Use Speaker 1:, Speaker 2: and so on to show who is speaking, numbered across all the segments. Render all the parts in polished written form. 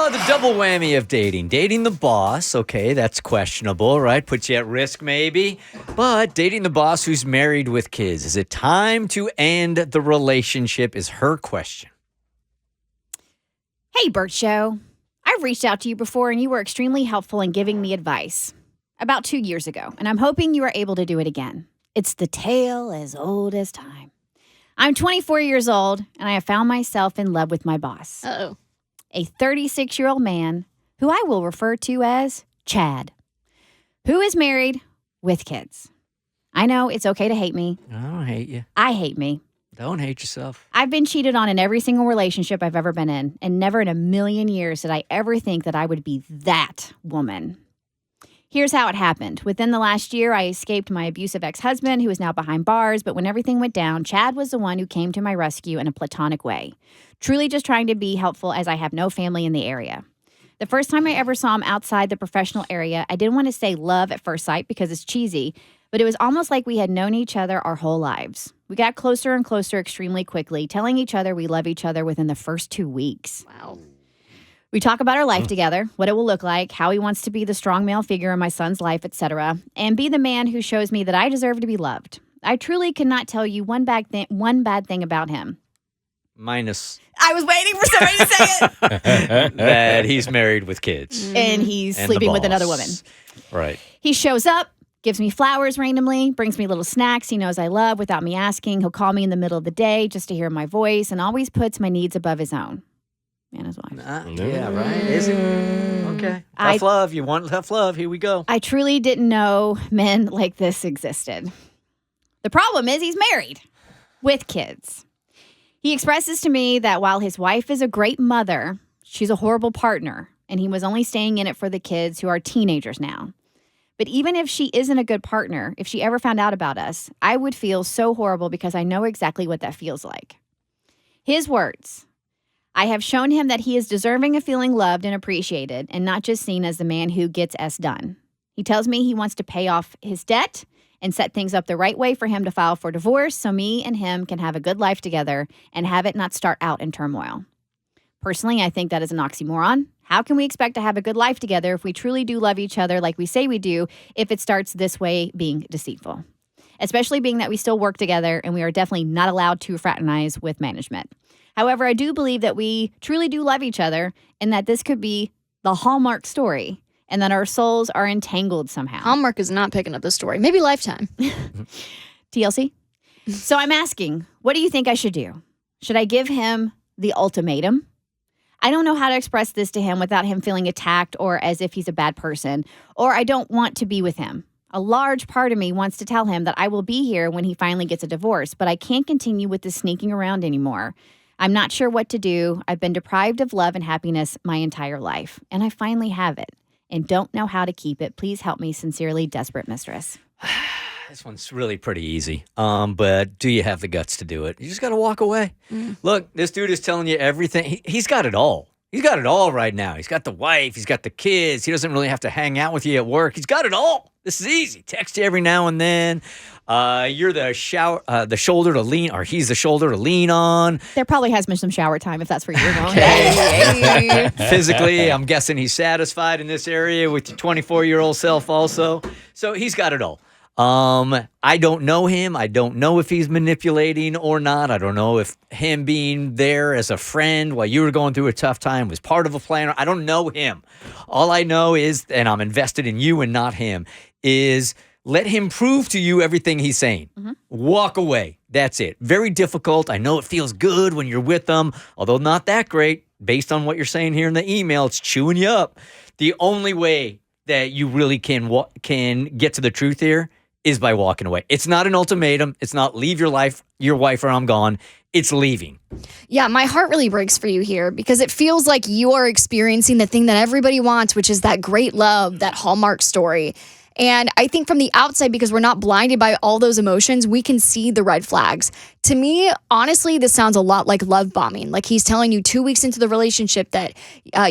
Speaker 1: Oh, the double whammy of dating. Dating the boss, okay, that's questionable, right? Puts you at risk maybe. But dating the boss who's married with kids. Is it time to end the relationship is her question.
Speaker 2: Hey, Bert Show. I've reached out to you before and you were extremely helpful in giving me advice about 2 years ago, and I'm hoping you are able to do it again. It's the tale as old as time. I'm 24 years old and I have found myself in love with my boss.
Speaker 3: Uh-oh.
Speaker 2: A 36-year-old man who I will refer to as Chad, who is married with kids. I know it's okay to hate me.
Speaker 1: I don't hate you.
Speaker 2: I hate me.
Speaker 1: Don't hate yourself.
Speaker 2: I've been cheated on in every single relationship I've ever been in, and never in a million years did I ever think that I would be that woman. Here's how it happened. Within the last year, I escaped my abusive ex-husband, who is now behind bars, but when everything went down, Chad was the one who came to my rescue in a platonic way, truly just trying to be helpful as I have no family in the area. The first time I ever saw him outside the professional area, I didn't want to say love at first sight because it's cheesy, but it was almost like we had known each other our whole lives. We got closer and closer extremely quickly, telling each other we love each other within the first 2 weeks.
Speaker 3: Wow.
Speaker 2: We talk about our life together, what it will look like, how he wants to be the strong male figure in my son's life, etc., and be the man who shows me that I deserve to be loved. I truly cannot tell you one bad thing about him.
Speaker 1: Minus
Speaker 2: I was waiting for somebody to say it.
Speaker 1: that he's married with kids.
Speaker 2: And he's
Speaker 1: And
Speaker 2: sleeping
Speaker 1: the
Speaker 2: with another
Speaker 1: boss.
Speaker 2: woman.
Speaker 1: Right.
Speaker 2: He shows up, gives me flowers randomly, brings me little snacks he knows I love without me asking. He'll call me in the middle of the day just to hear my voice and always puts my needs above his own. And his wife.
Speaker 1: Yeah, right. Is it? Okay. Tough love. You want tough love. Here we go.
Speaker 2: I truly didn't know men like this existed. The problem is he's married with kids. He expresses to me that while his wife is a great mother, she's a horrible partner, and he was only staying in it for the kids who are teenagers now. But even if she isn't a good partner, if she ever found out about us, I would feel so horrible because I know exactly what that feels like. His words: I have shown him that he is deserving of feeling loved and appreciated and not just seen as the man who gets S done. He tells me he wants to pay off his debt and set things up the right way for him to file for divorce so me and him can have a good life together and have it not start out in turmoil. Personally, I think that is an oxymoron. How can we expect to have a good life together if we truly do love each other like we say we do if it starts this way being deceitful? Especially being that we still work together and we are definitely not allowed to fraternize with management. However, I do believe that we truly do love each other and that this could be the Hallmark story and that our souls are entangled somehow.
Speaker 3: Hallmark is not picking up the story. Maybe Lifetime.
Speaker 2: TLC? So I'm asking, what do you think I should do? Should I give him the ultimatum? I don't know how to express this to him without him feeling attacked or as if he's a bad person, or I don't want to be with him. A large part of me wants to tell him that I will be here when he finally gets a divorce, but I can't continue with this sneaking around anymore. I'm not sure what to do. I've been deprived of love and happiness my entire life, and I finally have it and don't know how to keep it. Please help me. Sincerely, Desperate Mistress.
Speaker 1: This one's really pretty easy. But do you have the guts to do it? You just got to walk away. Look, this dude is telling you everything. He's got it all. He's got it all right now. He's got the wife. He's got the kids. He doesn't really have to hang out with you at work. He's got it all. This is easy. Text you every now and then. You're the shoulder to lean, or he's the shoulder to lean on.
Speaker 2: There probably has been some shower time if that's where you're going.
Speaker 1: Okay. Physically, I'm guessing he's satisfied in this area with your 24-year-old self also. So he's got it all. I don't know him. I don't know if he's manipulating or not. I don't know if him being there as a friend while you were going through a tough time was part of a plan. I don't know him. All I know is, and I'm invested in you and not him, is let him prove to you everything he's saying. Walk away. That's it. Very difficult. I know it feels good when you're with them, although not that great. Based on what you're saying here in the email, it's chewing you up. The only way that you really can get to the truth here is by walking away. It's not an ultimatum. It's not leave your wife or I'm gone. It's leaving.
Speaker 3: Yeah, my heart really breaks for you here because it feels like you are experiencing the thing that everybody wants, which is that great love, that Hallmark story. And I think from the outside, because we're not blinded by all those emotions, we can see the red flags. To me, honestly, this sounds a lot like love bombing. Like he's telling you 2 weeks into the relationship that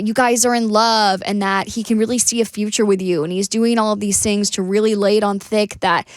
Speaker 3: you guys are in love and that he can really see a future with you. And he's doing all of these things to really lay it on thick that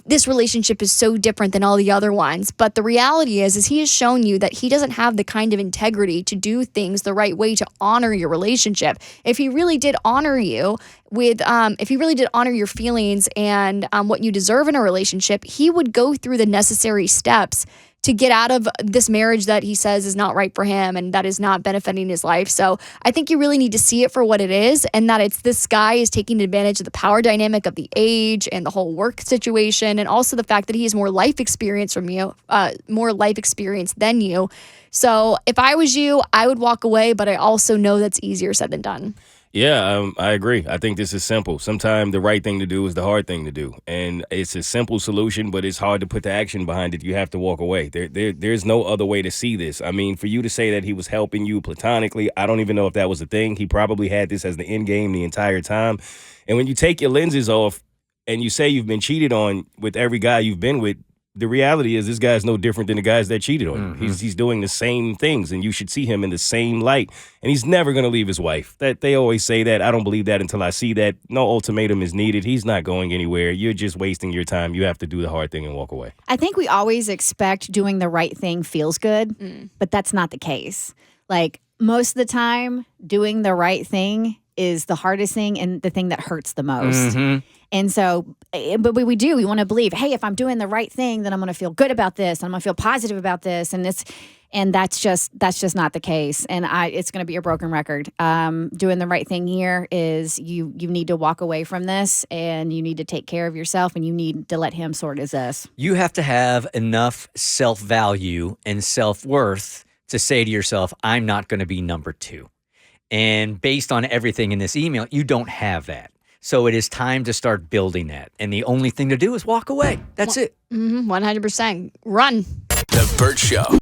Speaker 3: this relationship is so different than all the other ones. But the reality is he has shown you that he doesn't have the kind of integrity to do things the right way to honor your relationship. If he really did honor you if he really did honor your feelings and what you deserve in a relationship, he would go through the necessary steps to get out of this marriage that he says is not right for him and that is not benefiting his life. So I think you really need to see it for what it is, and that it's this guy is taking advantage of the power dynamic of the age and the whole work situation, and also the fact that he has more life experience than you. So if I was you, I would walk away, but I also know that's easier said than done.
Speaker 4: Yeah, I agree. I think this is simple. Sometimes the right thing to do is the hard thing to do. And it's a simple solution, but it's hard to put the action behind it. You have to walk away. There's no other way to see this. I mean, for you to say that he was helping you platonically, I don't even know if that was a thing. He probably had this as the end game the entire time. And when you take your lenses off and you say you've been cheated on with every guy you've been with, the reality is this guy's no different than the guys that cheated on him. He's doing the same things, and you should see him in the same light. And he's never going to leave his wife. That they always say that. I don't believe that until I see that. No ultimatum is needed. He's not going anywhere. You're just wasting your time. You have to do the hard thing and walk away.
Speaker 2: I think we always expect doing the right thing feels good, but that's not the case. Like most of the time, doing the right thing is the hardest thing and the thing that hurts the most. And so, but we do. We want to believe, hey, if I'm doing the right thing, then I'm going to feel good about this. And I'm going to feel positive about this. And that's just not the case. And it's going to be a broken record. Doing the right thing here is you need to walk away from this, and you need to take care of yourself, and you need to let him sort his this.
Speaker 1: You have to have enough self-value and self-worth to say to yourself, I'm not going to be number two. And based on everything in this email, you don't have that. So it is time to start building that. And the only thing to do is walk away. That's it.
Speaker 3: 100%. Run.
Speaker 5: The Bert Show.